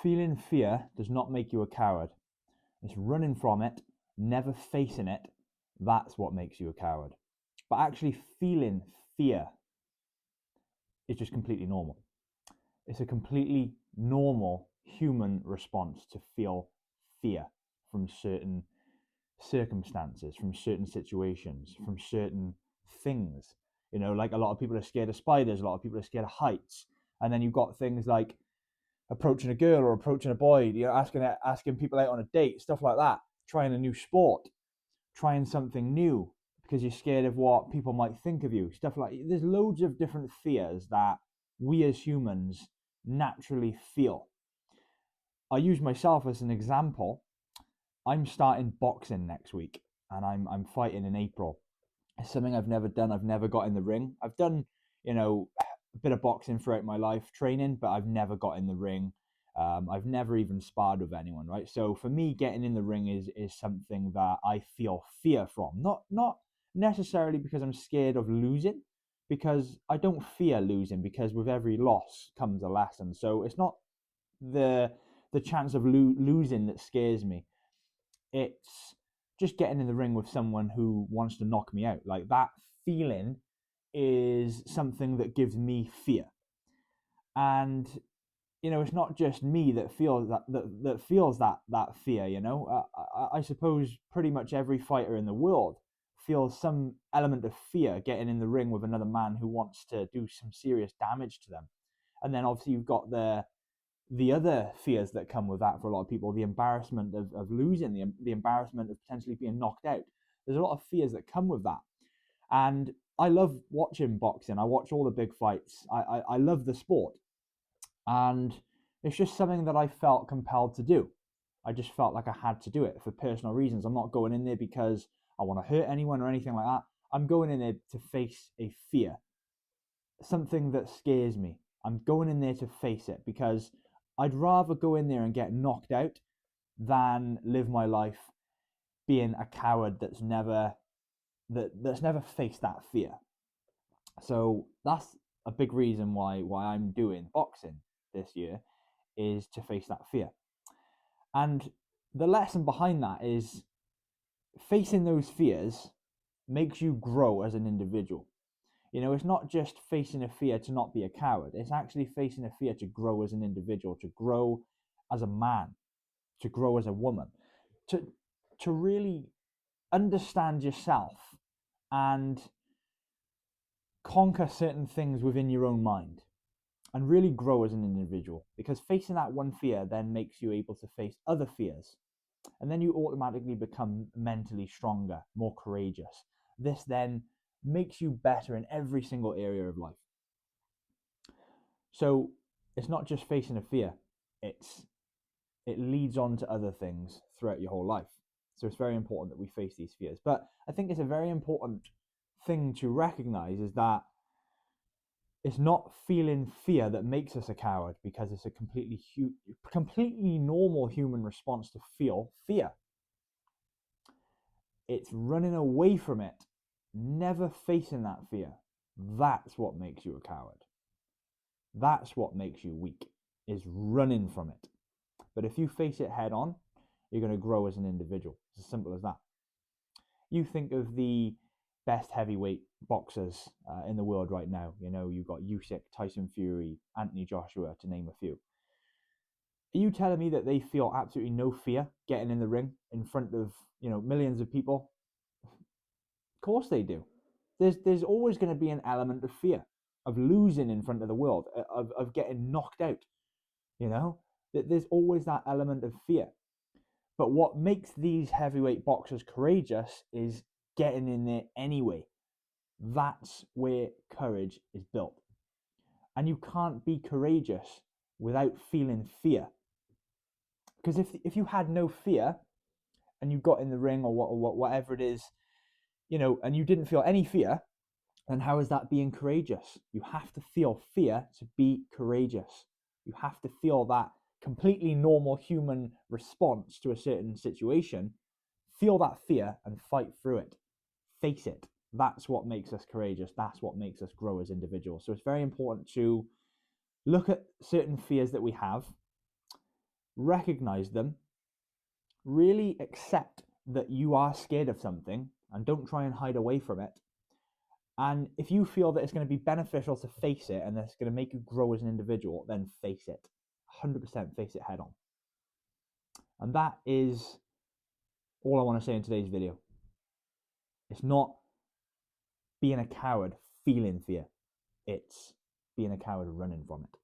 Feeling fear does not make you a coward. It's running from it, never facing it. That's what makes you a coward. But actually feeling fear is just completely normal. It's a completely normal human response to feel fear from certain circumstances, from certain situations, from certain things. Like a lot of people are scared of spiders, a lot of people are scared of heights. And then you've got things like approaching a girl or approaching a boy, asking people out on a date, stuff like that, trying a new sport, trying something new because you're scared of what people might think of you, stuff like there's loads of different fears that we as humans naturally feel. I use myself as an example. I'm starting boxing next week and I'm fighting in April. It's something I've never done. I've never got in the ring. I've done, a bit of boxing throughout my life, training, but I've never got in the ring. I've never even sparred with anyone, right? So for me, getting in the ring is something that I feel fear from. Not necessarily because I'm scared of losing, because I don't fear losing, because with every loss comes a lesson. So it's not the chance of losing that scares me. It's just getting in the ring with someone who wants to knock me out. Like that feeling is something that gives me fear. And it's not just me that feels that feels that fear. I suppose pretty much every fighter in the world feels some element of fear getting in the ring with another man who wants to do some serious damage to them. And then obviously you've got the other fears that come with that for a lot of people, the embarrassment of losing, the embarrassment of potentially being knocked out. There's a lot of fears that come with that. And I love watching boxing. I watch all the big fights. I love the sport. And it's just something that I felt compelled to do. I just felt like I had to do it for personal reasons. I'm not going in there because I want to hurt anyone or anything like that. I'm going in there to face a fear, something that scares me. I'm going in there to face it because I'd rather go in there and get knocked out than live my life being a coward that's never faced that fear. So that's a big reason why I'm doing boxing this year, is to face that fear. And the lesson behind that is facing those fears makes you grow as an individual. It's not just facing a fear to not be a coward. It's actually facing a fear to grow as an individual, to grow as a man, to grow as a woman, to really understand yourself and conquer certain things within your own mind and really grow as an individual. Because facing that one fear then makes you able to face other fears. And then you automatically become mentally stronger, more courageous. This then makes you better in every single area of life. So it's not just facing a fear, it leads on to other things throughout your whole life. So it's very important that we face these fears. But I think it's a very important thing to recognize is that it's not feeling fear that makes us a coward, because it's a completely normal human response to feel fear. It's running away from it, never facing that fear. That's what makes you a coward. That's what makes you weak, is running from it. But if you face it head on, you're going to grow as an individual. It's as simple as that. You think of the best heavyweight boxers in the world right now. You've got Usyk, Tyson Fury, Anthony Joshua, to name a few. Are you telling me that they feel absolutely no fear getting in the ring in front of millions of people? Of course they do. There's always going to be an element of fear, of losing in front of the world, of getting knocked out. There's always that element of fear. But what makes these heavyweight boxers courageous is getting in there anyway. That's where courage is built. And you can't be courageous without feeling fear. Because if you had no fear and you got in the ring or whatever it is, and you didn't feel any fear, then how is that being courageous? You have to feel fear to be courageous. You have to feel that completely normal human response to a certain situation. Feel that fear and fight through it. Face it. That's what makes us courageous. That's what makes us grow as individuals. So it's very important to look at certain fears that we have, recognize them, really accept that you are scared of something and don't try and hide away from it. And if you feel that it's going to be beneficial to face it and that's going to make you grow as an individual, then face it. 100% face it head on. And that is all I want to say in today's video. It's not being a coward feeling fear. It's being a coward running from it.